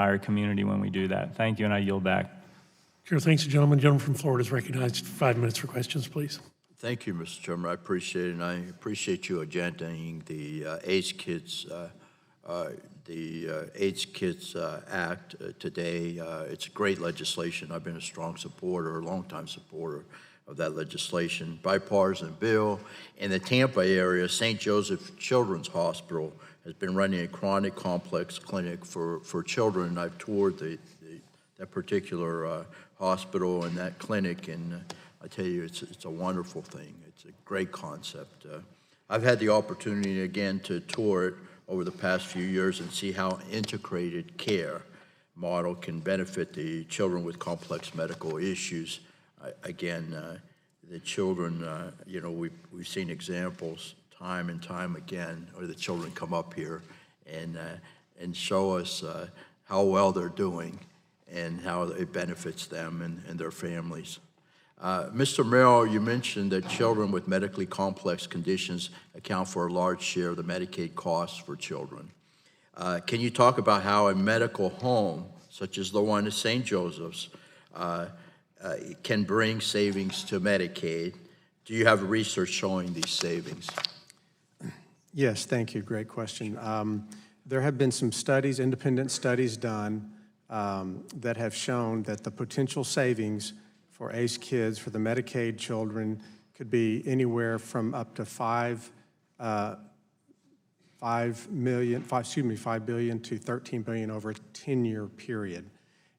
entire community when we do that. Thank you, and I yield back. Sure, thanks, gentleman. Gentleman from Florida is recognized. 5 minutes for questions, please. Thank you, Mr. Chairman. I appreciate it, and I appreciate you agendaing the AIDS Kids Act today. It's great legislation. I've been a strong supporter, a longtime supporter of that legislation. Bipartisan bill. In the Tampa area, St. Joseph Children's Hospital has been running a chronic complex clinic for children. I've toured that particular hospital and that clinic, and I tell you, it's a wonderful thing. It's a great concept. I've had the opportunity again to tour it over the past few years and see how integrated care model can benefit the children with complex medical issues. The children, we've seen examples time and time again where the children come up here and show us how well they're doing and how it benefits them and their families. Mr. Merrill, you mentioned that children with medically complex conditions account for a large share of the Medicaid costs for children. Can you talk about how a medical home, such as the one at St. Joseph's, can bring savings to Medicaid? Do you have research showing these savings? Yes, thank you. Great question. There have been some studies, independent studies done that have shown that the potential savings for ACE kids, for the Medicaid children, could be anywhere from up to $5 billion to $13 billion over a 10-year period.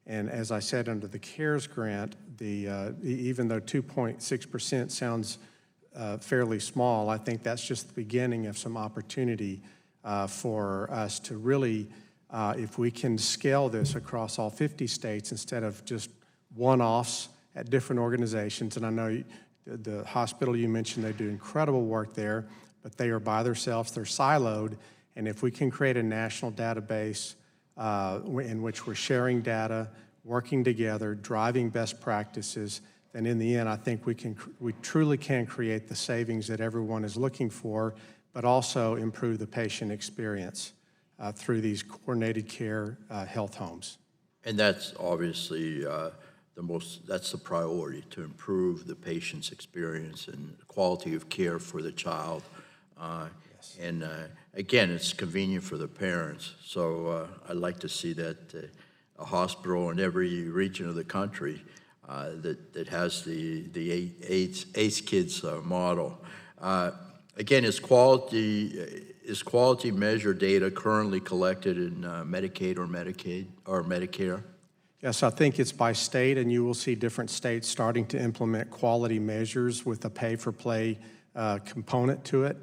And as I said, under the CARES grant, even though 2.6% sounds fairly small, I think that's just the beginning of some opportunity for us to really, if we can scale this across all 50 states instead of just one-offs at different organizations. And I know the hospital you mentioned, they do incredible work there, but they are by themselves, they're siloed. And if we can create a national database in which we're sharing data, working together, driving best practices, then in the end, I think we truly can create the savings that everyone is looking for, but also improve the patient experience through these coordinated care health homes. And that's obviously that's the priority, to improve the patient's experience and quality of care for the child. Yes. And again, it's convenient for the parents. So I'd like to see that a hospital in every region of the country that has the ACE Kids model. Again, is quality measure data currently collected in Medicaid or Medicare? Yes, I think it's by state, and you will see different states starting to implement quality measures with a pay-for-play component to it.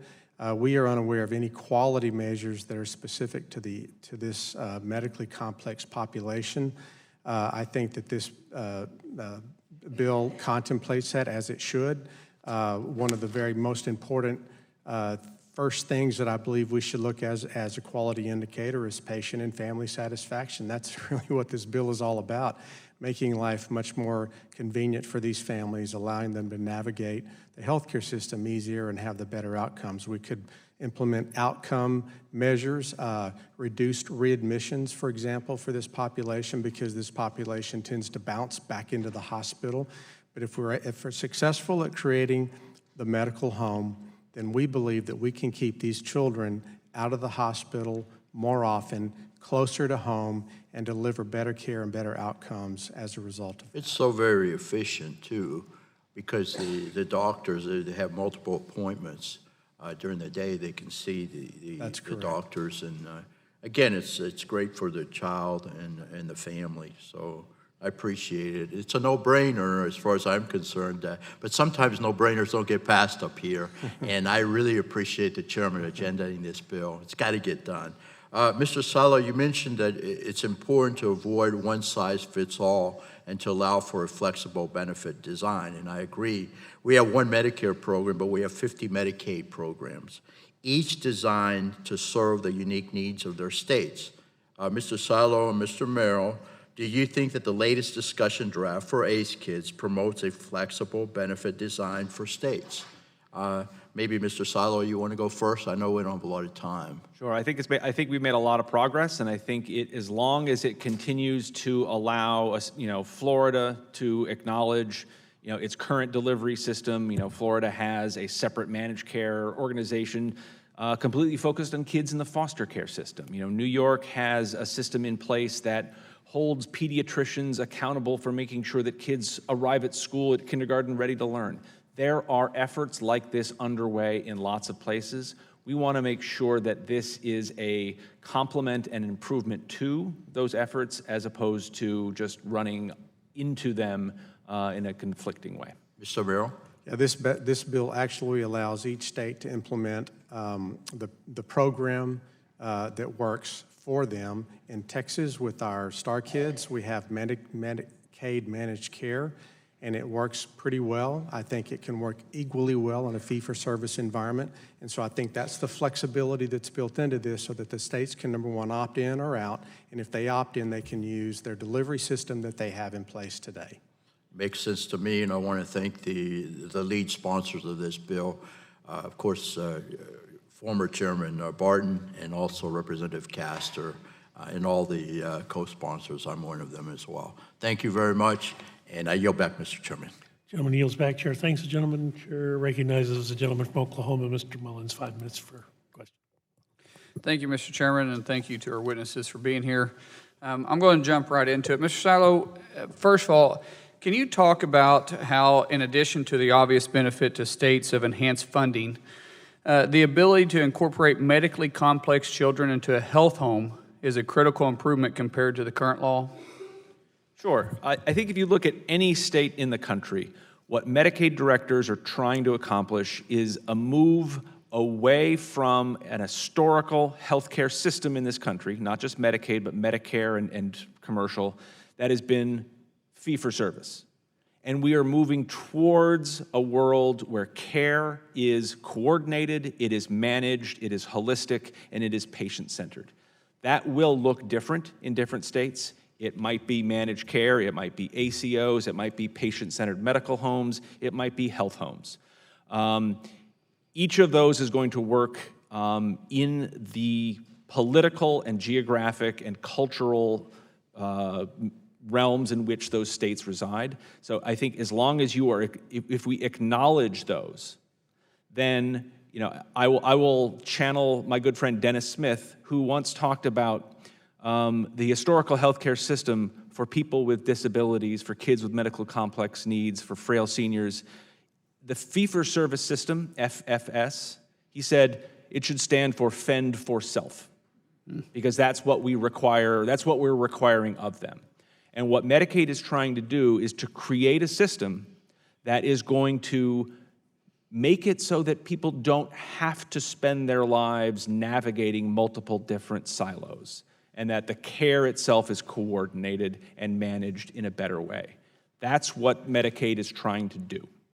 We are unaware of any quality measures that are specific to this medically complex population. I think that this bill contemplates that, as it should. One of the very most important first things that I believe we should look as a quality indicator is patient and family satisfaction. That's really what this bill is all about, making life much more convenient for these families, allowing them to navigate the healthcare system easier and have the better outcomes. We could implement outcome measures, reduced readmissions, for example, for this population, because this population tends to bounce back into the hospital. But if we're successful at creating the medical home, then we believe that we can keep these children out of the hospital more often, closer to home, and deliver better care and better outcomes as a result of it. It's so very efficient, too, because the doctors, they have multiple appointments during the day. They can see the doctors. And again, it's great for the child and the family. So I appreciate it. It's a no-brainer as far as I'm concerned, but sometimes no-brainers don't get passed up here, and I really appreciate the chairman agendaing this bill. It's got to get done. Mr. Salo, you mentioned that it's important to avoid one-size-fits-all and to allow for a flexible benefit design, and I agree. We have one Medicare program, but we have 50 Medicaid programs, each designed to serve the unique needs of their states. Mr. Salo and Mr. Merrill, do you think that the latest discussion draft for ACE Kids promotes a flexible benefit design for states? Maybe Mr. Silo, you want to go first? I know we don't have a lot of time. Sure. I think we've made a lot of progress, and I think as long as it continues to allow us, Florida to acknowledge, its current delivery system. Florida has a separate managed care organization completely focused on kids in the foster care system. New York has a system in place that holds pediatricians accountable for making sure that kids arrive at school at kindergarten ready to learn. There are efforts like this underway in lots of places. We want to make sure that this is a complement and improvement to those efforts as opposed to just running into them in a conflicting way. Mr. Merrill? Yeah, this bill actually allows each state to implement the program that works for them. In Texas, with our Star Kids, we have Medicaid managed care, and it works pretty well. I think it can work equally well in a fee-for-service environment, and so I think that's the flexibility that's built into this so that the states can, number one, opt in or out, and if they opt in, they can use their delivery system that they have in place today. Makes sense to me, and I want to thank the lead sponsors of this bill. Of course, former Chairman Barton and also Representative Castor and all the co-sponsors. I'm one of them as well. Thank you very much, and I yield back, Mr. Chairman. Gentleman yields back. Chair thanks the gentleman. Chair recognizes the gentleman from Oklahoma, Mr. Mullins, 5 minutes for question. Thank you, Mr. Chairman, and thank you to our witnesses for being here. I'm going to jump right into it. Mr. Silo, first of all, can you talk about how, in addition to the obvious benefit to states of enhanced funding, the ability to incorporate medically complex children into a health home is a critical improvement compared to the current law? Sure. I think if you look at any state in the country, what Medicaid directors are trying to accomplish is a move away from an historical healthcare system in this country, not just Medicaid, but Medicare and commercial, that has been fee-for-service. And we are moving towards a world where care is coordinated, it is managed, it is holistic, and it is patient-centered. That will look different in different states. It might be managed care, it might be ACOs, it might be patient-centered medical homes, it might be health homes. Each of those is going to work in the political and geographic and cultural realms in which those states reside. So I think as long as if we acknowledge those, then I will channel my good friend Dennis Smith, who once talked about the historical healthcare system for people with disabilities, for kids with medical complex needs, for frail seniors. The fee-for-service system, FFS, he said it should stand for fend for self, because that's what we require, that's what we're requiring of them. And what Medicaid is trying to do is to create a system that is going to make it so that people don't have to spend their lives navigating multiple different silos, and that the care itself is coordinated and managed in a better way. That's what Medicaid is trying to do.